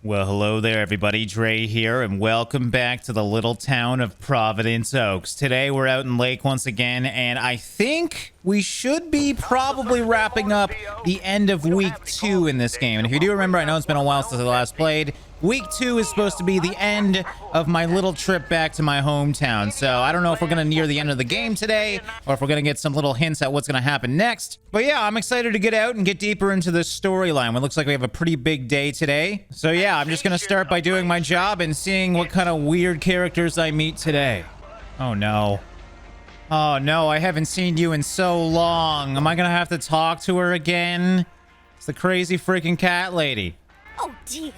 Well, hello there, everybody. Drae here, and welcome back to the little town of Providence Oaks. Today, we're out in Lake once again, and I think we should be probably wrapping up the end of week 2 in this game. And if you do remember, I know it's been a while since I last played. Week 2 is supposed to be the end of my little trip back to my hometown. So I don't know if we're going to near the end of the game today, or if we're going to get some little hints at what's going to happen next. But yeah, I'm excited to get out and get deeper into this storyline. It looks like we have a pretty big day today. So yeah, I'm just going to start by doing my job and seeing what kind of weird characters I meet today. Oh no. Oh no, I haven't seen you in so long. Am I going to have to talk to her again? It's the crazy freaking cat lady. Oh dear,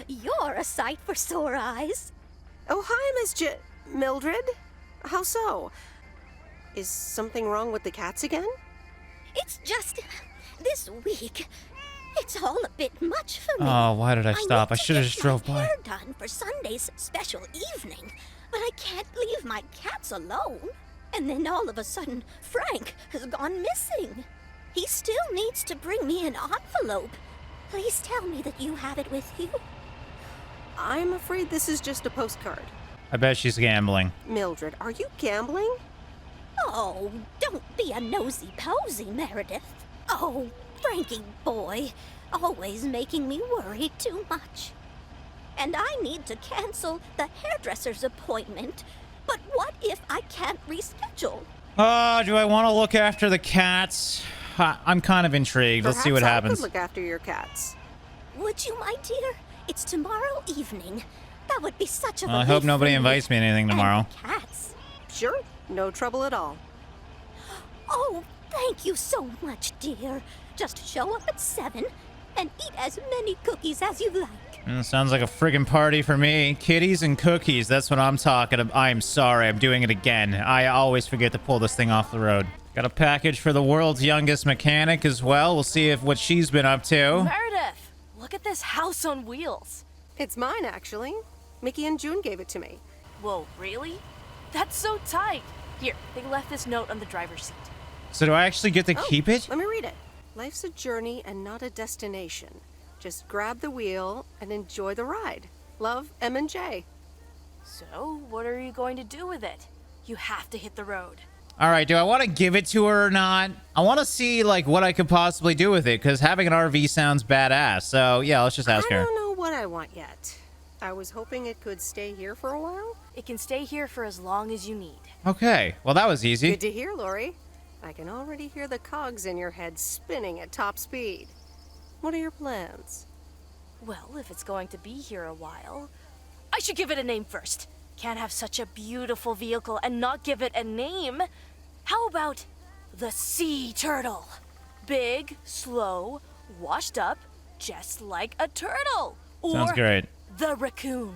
you're a sight for sore eyes. Oh, hi, Miss Mildred. How so? Is something wrong with the cats again? It's just this week. It's all a bit much for me. Oh, why did I stop? I should have just drove by. I need to get my hair done for Sunday's special evening, but I can't leave my cats alone. And then all of a sudden, Frank has gone missing. He still needs to bring me an envelope. Please tell me that you have it with you. I'm afraid this is just a postcard. I bet she's gambling. Mildred, are you gambling? Oh, don't be a nosy posy, Meredith. Oh, Frankie boy, always making me worry too much. And I need to cancel the hairdresser's appointment. But what if I can't reschedule? Oh, do I want to look after the cats? I'm kind of intrigued. Let's see what happens. I could look after your cats. Would you, my dear? It's tomorrow evening. That would be such a relief. I hope nobody invites me to anything tomorrow. And cats. Sure, no trouble at all. Oh, thank you so much, dear. Just show up at 7 and eat as many cookies as you like. Sounds like a friggin' party for me. Kitties and cookies, that's what I'm talking about. I'm sorry, I'm doing it again. I always forget to pull this thing off the road. Got a package for the world's youngest mechanic as well. We'll see if what she's been up to. Meredith, look at this house on wheels. It's mine, actually. Mickey and June gave it to me. Whoa, really? That's so tight. Here, they left this note on the driver's seat. So do I actually get to keep it? Let me read it. Life's a journey and not a destination. Just grab the wheel and enjoy the ride. Love, M and J. So, what are you going to do with it? You have to hit the road. All right, do I want to give it to her or not? I want to see, like, what I could possibly do with it, because having an RV sounds badass. So, yeah, let's just ask her. I don't know what I want yet. I was hoping it could stay here for a while. It can stay here for as long as you need. Okay, well, that was easy. Good to hear, Lori. I can already hear the cogs in your head spinning at top speed. What are your plans? Well, if it's going to be here a while, I should give it a name first. Can't have such a beautiful vehicle and not give it a name. How about the sea turtle? Big, slow, washed up, just like a turtle. Sounds great. The raccoon,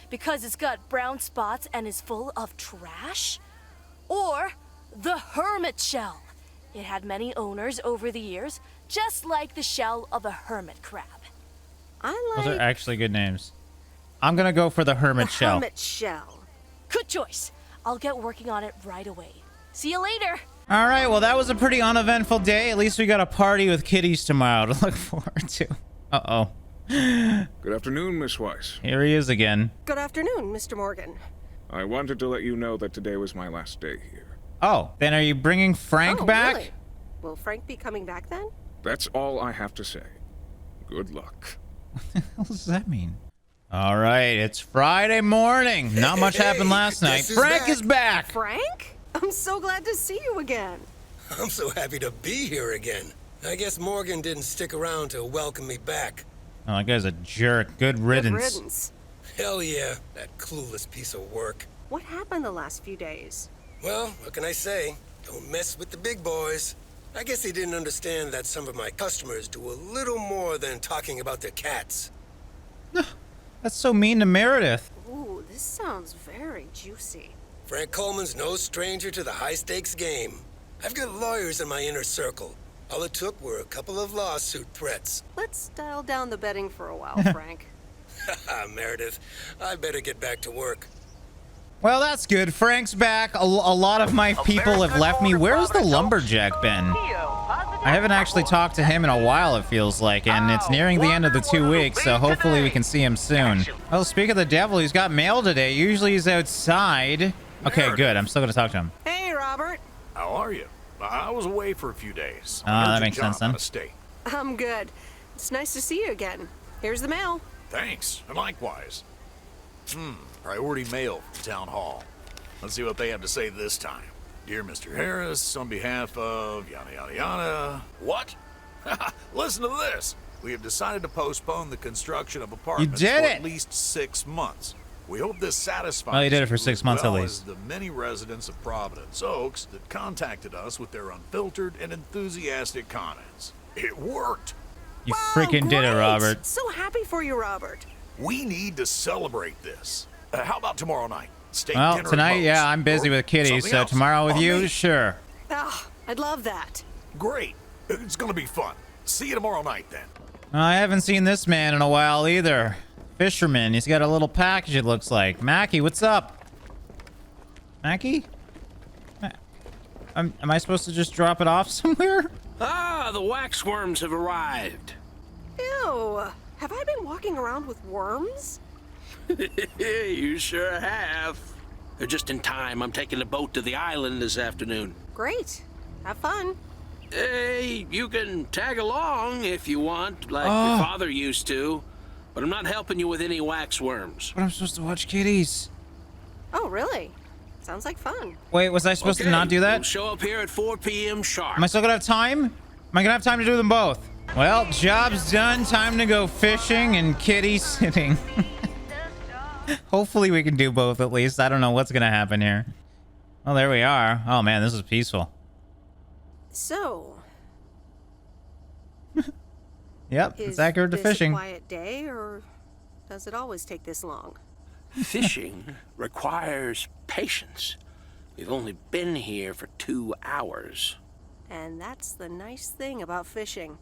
because it's got brown spots and is full of trash. Or the hermit shell. It had many owners over the years, just like the shell of a hermit crab. Those are actually good names. I'm gonna go for the hermit shell. Hermit shell. Good choice. I'll get working on it right away. See you later. All right, well, that was a pretty uneventful day. At least we got a party with kitties tomorrow to look forward to. Uh-oh. Good afternoon, Miss Weiss. Here he is again. Good afternoon, Mr. Morgan. I wanted to let you know that today was my last day here. Oh, then are you bringing Frank back? Really? Will Frank be coming back then? That's all I have to say. Good luck. What the hell does that mean? All right, it's Friday morning. Not much happened last night. Frank is back. Frank? I'm so glad to see you again. I'm so happy to be here again. I guess Morgan didn't stick around to welcome me back. Oh, that guy's a jerk. Good riddance. Good riddance. Hell yeah, that clueless piece of work. What happened the last few days? Well, what can I say? Don't mess with the big boys. I guess they didn't understand that some of my customers do a little more than talking about their cats. That's so mean to Meredith. Ooh, this sounds very juicy. Frank Coleman's no stranger to the high-stakes game. I've got lawyers in my inner circle. All it took were a couple of lawsuit threats. Let's dial down the betting for a while, Frank. Haha, Meredith, I better get back to work. Well, that's good. Frank's back. A lot of my people have left me. Where's the lumberjack been? I haven't actually talked to him in a while, it feels like, and it's nearing the end of the 2 weeks, so hopefully we can see him soon. Oh, speak of the devil, he's got mail today. Usually he's outside. Okay, good. I'm still going to talk to him. Hey, Robert. How are you? I was away for a few days. That makes sense then. Out of state. I'm good. It's nice to see you again. Here's the mail. Thanks, and likewise. Priority mail from Town Hall. Let's see what they have to say this time. Dear Mr. Harris, on behalf of yada yada yada. What? Listen to this. We have decided to postpone the construction of apartments for at least 6 months. We hope this satisfies Well, you did it for 6 months as well at least. as the many residents of Providence Oaks that contacted us with their unfiltered and enthusiastic comments. It worked. You Wow, freaking did it, great. Robert. So happy for you, Robert. We need to celebrate this. How about tomorrow night? Steak Well, dinner at tonight, Moe's, yeah, I'm busy or with kitties, something so else. tomorrow with On you, me. sure. Ah, I'd love that. Great. It's gonna be fun. See you tomorrow night then. I haven't seen this man in a while either. Fisherman, he's got a little package, it looks like. Mackie, what's up? Mackie? Am I supposed to just drop it off somewhere? Ah, the waxworms have arrived. Ew. Have I been walking around with worms? You sure have. They're just in time. I'm taking a boat to the island this afternoon. Great. Have fun. Hey, you can tag along if you want, like your father used to. But I'm not helping you with any waxworms. But I'm supposed to watch kitties. Oh, really? Sounds like fun. Wait, was I supposed to not do We'll that? show up here at 4 p.m. sharp. Am I still gonna have time? Am I gonna have time to do them both? Well, job's done. Time to go fishing and kitty sitting. Hopefully we can do both at least. I don't know what's gonna happen here. Oh, there we are. Oh man, this is peaceful. So, Yep, is it's accurate to this a fishing. quiet day, or does it always take this long? Fishing requires patience. We've only been here for 2 hours. And that's the nice thing about fishing.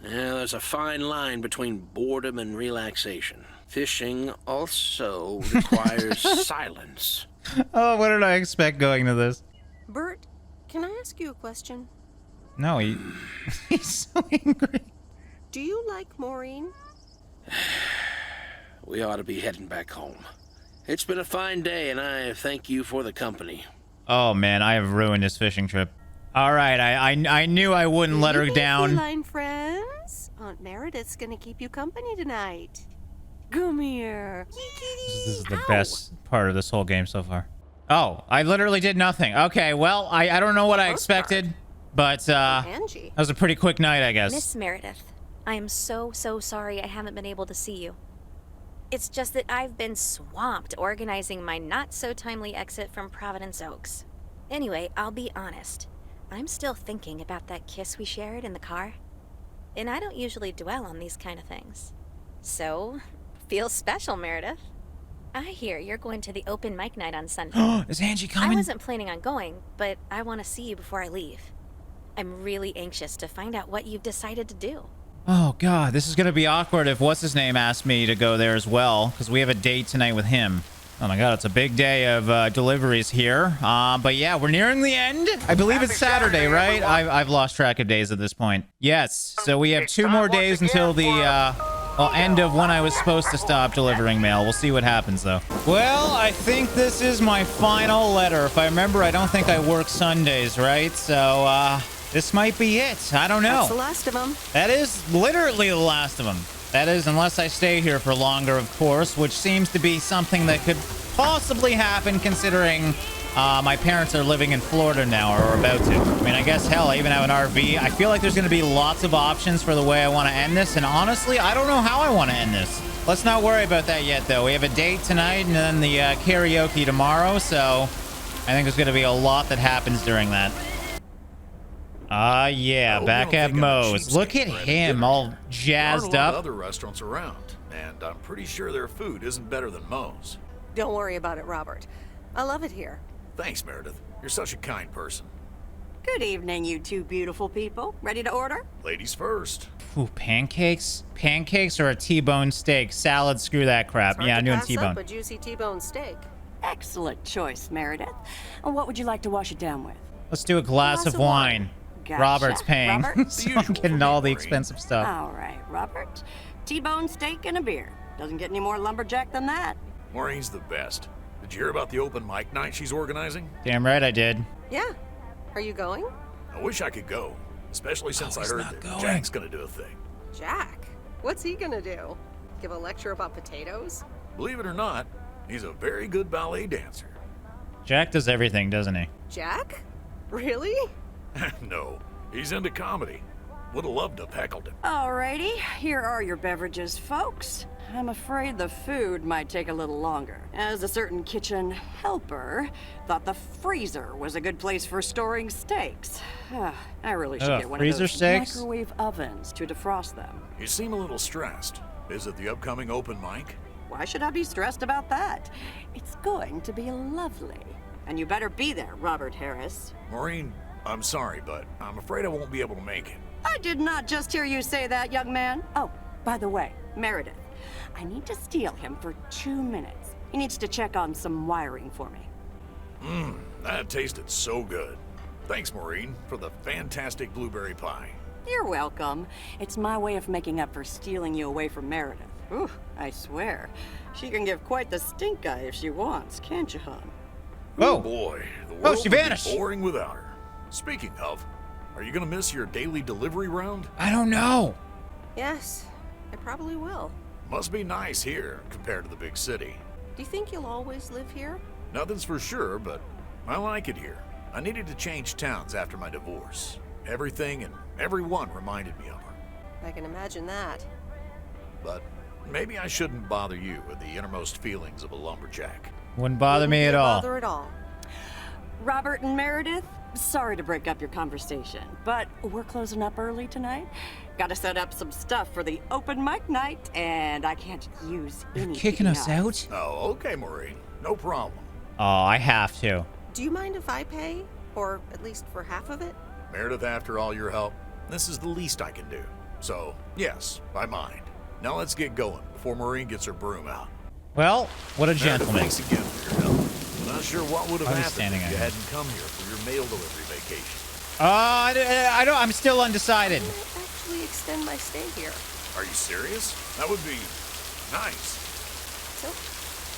Yeah, there's a fine line between boredom and relaxation. Fishing also requires silence. Oh, what did I expect going to this? Bert, can I ask you a question? No, he's so angry. Do you like Maureen? We ought to be heading back home. It's been a fine day, and I thank you for the company. Oh man, I have ruined his fishing trip. All right, I knew I wouldn't let her down. Feline friends, Aunt Meredith's gonna keep you company tonight. Come here. This is the best part of this whole game so far. Oh, I literally did nothing. Okay, well, I don't know what I expected, but Angie. that was a pretty quick night, I guess. Miss Meredith, I am so sorry I haven't been able to see you. It's just that I've been swamped organizing my not-so-timely exit from Providence Oaks. Anyway, I'll be honest. I'm still thinking about that kiss we shared in the car. And I don't usually dwell on these kind of things. So, feels special, Meredith. I hear you're going to the open mic night on Sunday. Is Angie I coming? wasn't planning on going, but I want to see you before I leave. I'm really anxious to find out what you've decided to do. Oh god, this is gonna be awkward if what's-his-name asked me to go there as well, because we have a date tonight with him. Oh my god, it's a big day of deliveries here. But yeah, we're nearing the end. I believe it's Saturday, right? I've lost track of days at this point. Yes, so we have 2 more days until the end of when I was supposed to stop delivering mail. We'll see what happens, though. Well, I think this is my final letter. If I remember, I don't think I work Sundays, right? So, this might be it. I don't know. That's the last of them. That is literally the last of them. That is, unless I stay here for longer, of course, which seems to be something that could possibly happen considering my parents are living in Florida now, or are about to. I mean, I guess, hell, I even have an RV. I feel like there's going to be lots of options for the way I want to end this, and honestly, I don't know how I want to end this. Let's not worry about that yet, though. We have a date tonight and then the karaoke tomorrow, so I think there's going to be a lot that happens during that. Yeah, back at Moe's. Look at him, all jazzed There aren't a lot up. of other restaurants around, and I'm pretty sure their food isn't better than Moe's. Don't worry about it, Robert. I love it here. Thanks, Meredith. You're such a kind person. Good evening, you two beautiful people. Ready to order? Ladies first. Ooh, pancakes? Pancakes or a T-bone steak? Salad, screw that crap. It's hard Yeah, to I'm doing pass T-bone. up a juicy T-bone steak. Excellent choice, Meredith. And what would you like to wash it down with? Let's do a glass of wine. Gotcha. Robert's paying. Robert? So I'm getting all the expensive stuff. All right, Robert. T-bone steak and a beer. Doesn't get any more lumberjack than that. Maureen's the best. Did you hear about the open mic night she's organizing? Damn right I did. Yeah. Are you going? I wish I could go, especially since I he's heard not that going. Jack's gonna do a thing. Jack? What's he gonna do? Give a lecture about potatoes? Believe it or not, he's a very good ballet dancer. Jack does everything, doesn't he? Jack? Really? No, he's into comedy. Would have loved to have heckled him. Alrighty, here are your beverages, folks. I'm afraid the food might take a little longer, as a certain kitchen helper thought the freezer was a good place for storing steaks. I really should get one of freezer those steaks? microwave ovens to defrost them. You seem a little stressed. Is it the upcoming open mic? Why should I be stressed about that? It's going to be lovely. And you better be there, Robert Harris. Maureen, I'm sorry, but I'm afraid I won't be able to make it. I did not just hear you say that, young man. Oh, by the way, Meredith, I need to steal him for 2 minutes. He needs to check on some wiring for me. That tasted so good. Thanks, Maureen, for the fantastic blueberry pie. You're welcome. It's my way of making up for stealing you away from Meredith. Ooh, I swear. She can give quite the stink eye if she wants, can't you, hon? Oh Boy, the world she would be vanished. boring without her. Speaking of, are you gonna miss your daily delivery round? I don't know. Yes, I probably will. Must be nice here compared to the big city. Do you think you'll always live here? Nothing's for sure, but I like it here. I needed to change towns after my divorce. Everything and everyone reminded me of her. I can imagine that. But maybe I shouldn't bother you with the innermost feelings of a lumberjack. Wouldn't bother me at all. Bother at all. Robert and Meredith, sorry to break up your conversation, but we're closing up early tonight. Gotta set up some stuff for the open mic night, and I can't use any Kicking us out? Oh, okay, Maureen. No problem. Oh, I have to. Do you mind if I pay? Or at least for half of it? Meredith, after all your help, this is the least I can do. So, yes, I mind. Now let's get going before Maureen gets her broom out. Well, what a Meredith, gentleman. thanks again for your help. Not sure what would have I was happened standing if you on him. hadn't come here for your mail delivery vacation. I don't. I'm still undecided. I might actually extend my stay here. Are you serious? That would be nice. So,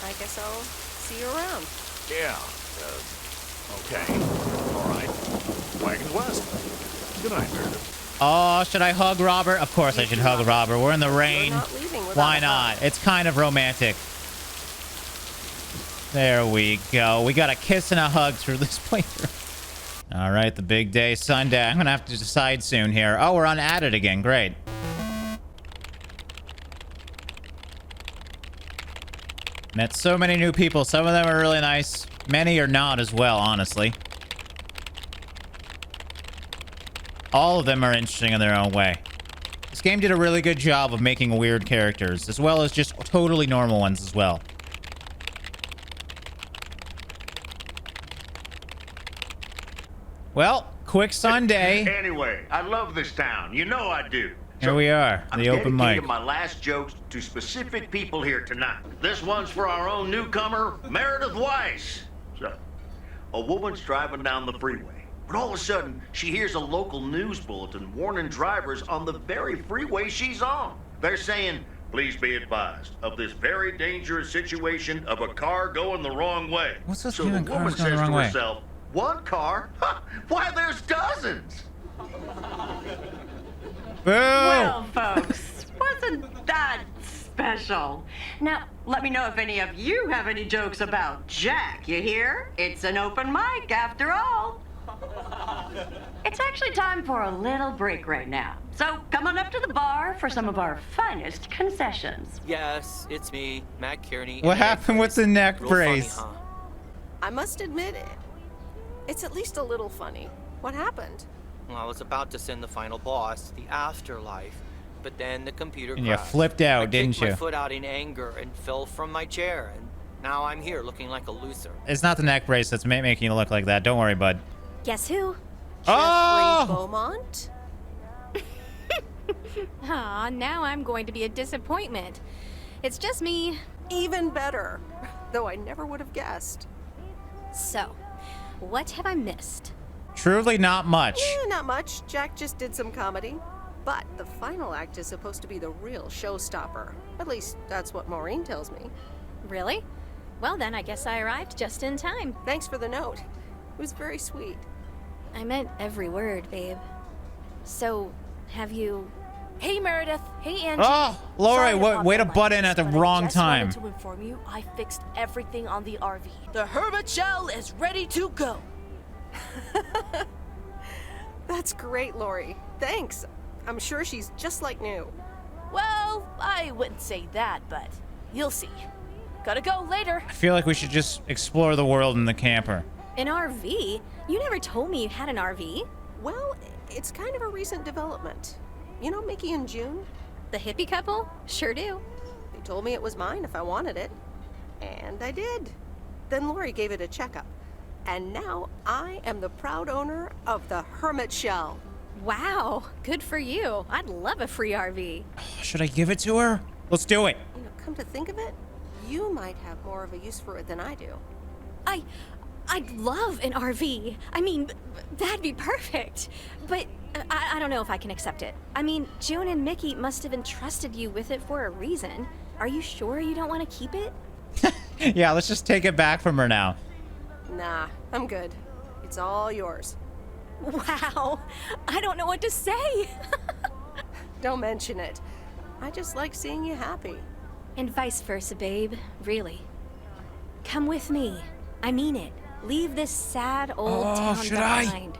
I guess I'll see you around. Yeah. Okay. All right. Wagons west. Good night, Meredith. Oh, should I hug Robert? Of course I should hug Robert. We're in the rain. We're not leaving without Why a not? hug. It's kind of romantic. There we go. We got a kiss and a hug through this playthrough. All right, the big day, Sunday. I'm going to have to decide soon here. Oh, we're on At It again. Great. Met so many new people. Some of them are really nice. Many are not as well, honestly. All of them are interesting in their own way. This game did a really good job of making weird characters, as well as just totally normal ones as well. Well, quick Sunday. Anyway, I love this town. You know I do. Here we are, I'm the open mic. dedicating my last jokes to specific people here tonight. This one's for our own newcomer, Meredith Weiss. So, a woman's driving down the freeway, but all of a sudden, she hears a local news bulletin warning drivers on the very freeway she's on. They're saying, please be advised of this very dangerous situation of a car going the wrong way. What's this so doing, the woman cars going the says wrong to way? herself, one car? Ha, why, there's dozens. Boo! Well, folks, wasn't that special? Now, let me know if any of you have any jokes about Jack, you hear? It's an open mic after all. It's actually time for a little break right now. So come on up to the bar for some of our finest concessions. Yes, it's me, Matt Kearney. What happened with the neck Real brace? Funny, huh? I must admit it. It's at least a little funny. What happened? Well, I was about to send the final boss to the afterlife, but then the computer And you crashed. flipped out, I didn't kicked my you? foot out in anger and fell from my chair, and now I'm here looking like a loser. It's not the neck brace that's making you look like that. Don't worry, bud. Guess who? Oh! Jeffrey Beaumont? Aw, now I'm going to be a disappointment. It's just me. Even better. Though I never would have guessed. So, what have I missed? Truly not much. Yeah, not much. Jack just did some comedy. But the final act is supposed to be the real showstopper. At least, that's what Maureen tells me. Really? Well, then I guess I arrived just in time. Thanks for the note. It was very sweet. I meant every word, babe. So, have you... Hey, Meredith. Hey, Angie. Oh, Lori, Sorry way to about butt my in at the but I wrong just time. wanted to inform you I fixed everything on the RV. The Hermit Shell is ready to go. That's great, Lori. Thanks. I'm sure she's just like new. Well, I wouldn't say that, but you'll see. Gotta go later. I feel like we should just explore the world in the camper. An RV? You never told me you had an RV. Well, it's kind of a recent development. You know Mickey and June? The hippie couple? Sure do. They told me it was mine if I wanted it. And I did. Then Lori gave it a checkup. And now I am the proud owner of the Hermit Shell. Wow, good for you. I'd love a free RV. Should I give it to her? Let's do it. You know, come to think of it, you might have more of a use for it than I do. I'd love an RV. I mean, that'd be perfect. But I don't know if I can accept it. I mean, June and Mickey must have entrusted you with it for a reason. Are you sure you don't want to keep it? Yeah, let's just take it back from her now. Nah, I'm good. It's all yours. Wow, I don't know what to say. Don't mention it. I just like seeing you happy. And vice versa, babe. Really. Come with me. I mean it. Leave this sad old town behind.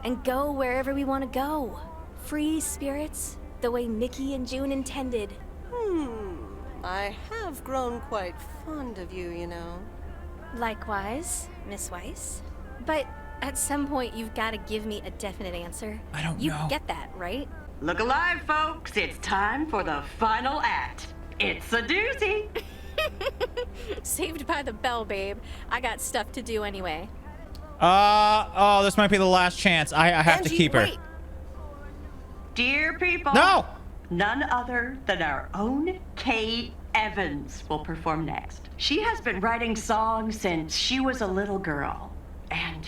And go wherever we want to go. Free spirits, the way Mickey and June intended. I have grown quite fond of you, you know. Likewise, Miss Weiss. But at some point, you've got to give me a definite answer. I don't You know. get that, right? Look alive, folks. It's time for the final act. It's a doozy. Saved by the bell, babe. I got stuff to do anyway. Oh, this might be the last chance. I have Angie, to keep her. wait. Dear people. No! None other than our own Kay Evans will perform next. She has been writing songs since she was a little girl. And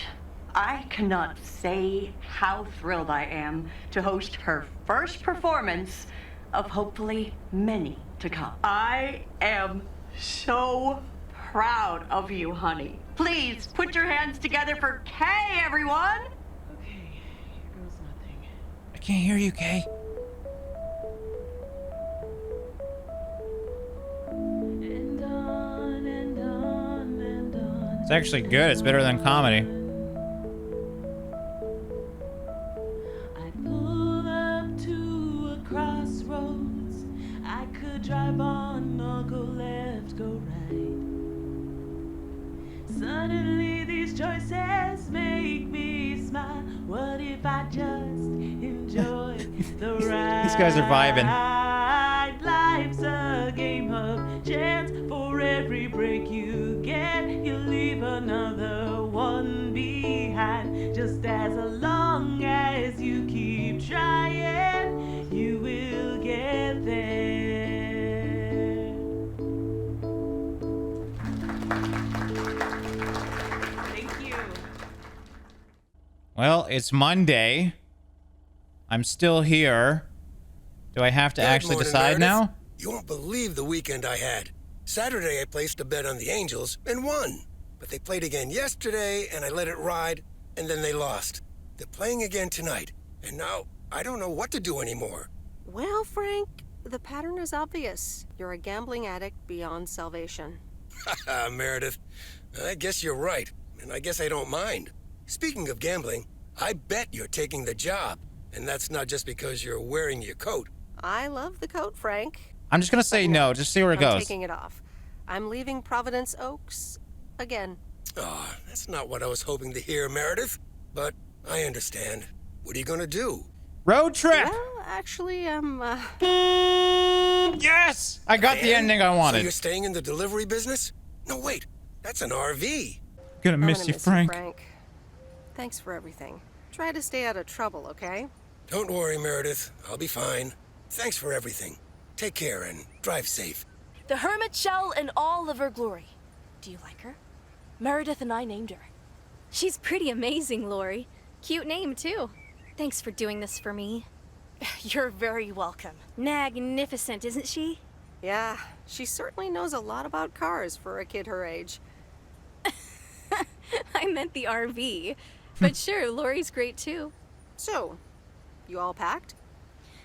I cannot say how thrilled I am to host her first performance of hopefully many to come. I am so proud of you, honey. Please put your hands together for Kay, everyone. Okay, here goes nothing. I can't hear you, Kay. And on and on and on. It's actually good. It's better than comedy. I pull up to a crossroads. I could drive on or go left, go right. Suddenly these choices make me smile. What if I just enjoy the ride? These guys are vibing. Life's a game of chance. For every break you get, you leave another one behind. Just as long as you keep trying, you will get there. Thank you. Well, it's Monday. I'm still here. Do I have to Good actually morning, decide Meredith. now? You won't believe the weekend I had. Saturday, I placed a bet on the Angels and won. But they played again yesterday, and I let it ride, and then they lost. They're playing again tonight, and now I don't know what to do anymore. Well, Frank, the pattern is obvious. You're a gambling addict beyond salvation. Haha, Meredith. I guess you're right, and I guess I don't mind. Speaking of gambling, I bet you're taking the job, and that's not just because you're wearing your coat. I love the coat, Frank. I'm just gonna say no. Just see where it I'm goes. taking it off. I'm leaving Providence Oaks again. Oh, that's not what I was hoping to hear, Meredith. But I understand. What are you gonna do? Road trip! Well, actually, Yes! I got the ending I So wanted. you're staying in the delivery business? No, wait. That's an RV. Gonna I'm miss gonna you, miss Frank. Thanks for everything. Try to stay out of trouble, okay? Don't worry, Meredith. I'll be fine. Thanks for everything. Take care and drive safe. The Hermit Shell in all of her glory. Do you like her? Meredith and I named her. She's pretty amazing, Lori. Cute name, too. Thanks for doing this for me. You're very welcome. Magnificent, isn't she? Yeah, she certainly knows a lot about cars for a kid her age. I meant the RV. But sure, Lori's great, too. So, you all packed?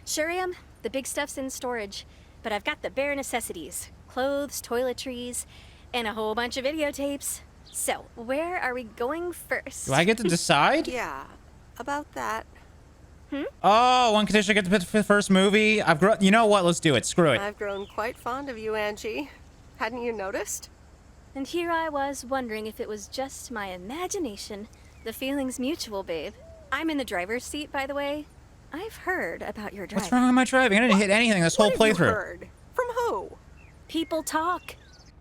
Sure am. The big stuff's in storage. But I've got the bare necessities. Clothes, toiletries, and a whole bunch of videotapes. So, where are we going first? Do I get to decide? Yeah, about that. Oh, one condition I get to pick the first movie. I've grown. You know what? Let's do it. Screw it. I've grown quite fond of you, Angie. Hadn't you noticed? And here I was wondering if it was just my imagination. The feeling's mutual, babe. I'm in the driver's seat, by the way. I've heard about your driving. What's wrong with my driving? I didn't hit anything this whole What have you playthrough. heard? From who? People talk.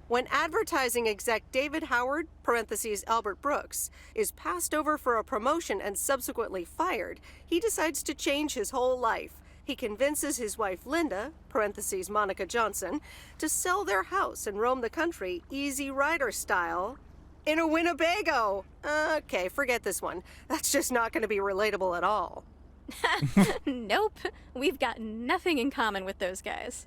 When advertising exec David Howard, parentheses Albert Brooks, is passed over for a promotion and subsequently fired, he decides to change his whole life. He convinces his wife Linda, parentheses Monica Johnson, to sell their house and roam the country Easy Rider style in a Winnebago. Okay, forget this one. That's just not going to be relatable at all. Nope. We've got nothing in common with those guys.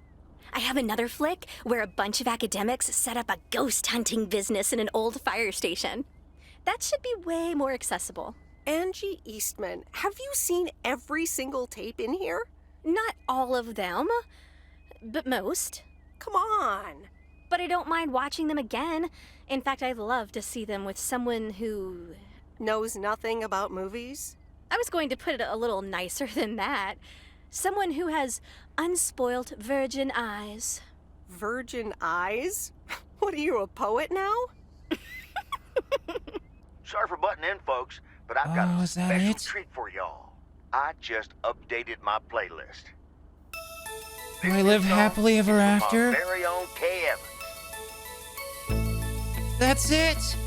I have another flick where a bunch of academics set up a ghost hunting business in an old fire station. That should be way more accessible. Angie Eastman, have you seen every single tape in here? Not all of them, but most. Come on. But I don't mind watching them again. In fact, I'd love to see them with someone who knows nothing about movies. I was going to put it a little nicer than that. Someone who has unspoilt virgin eyes. Virgin eyes? What are you, a poet now? Sorry for butting in, folks, but I've got a is that special it? treat for y'all. I just updated my playlist. Do I live happily ever My after? very own K. Evans. That's it.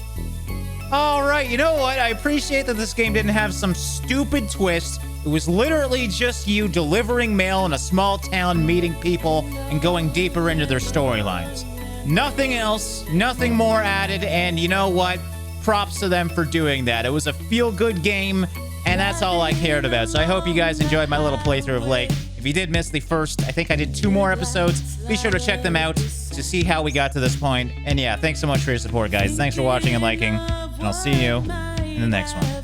All right, you know what? I appreciate that this game didn't have some stupid twist. It was literally just you delivering mail in a small town, meeting people, and going deeper into their storylines. Nothing else, nothing more added, and you know what? Props to them for doing that. It was a feel-good game, and that's all I cared about. So I hope you guys enjoyed my little playthrough of Lake. If you did miss the first, I think I did 2 more episodes, be sure to check them out to see how we got to this point. And yeah, thanks so much for your support, guys. Thanks for watching and liking, and I'll see you in the next one.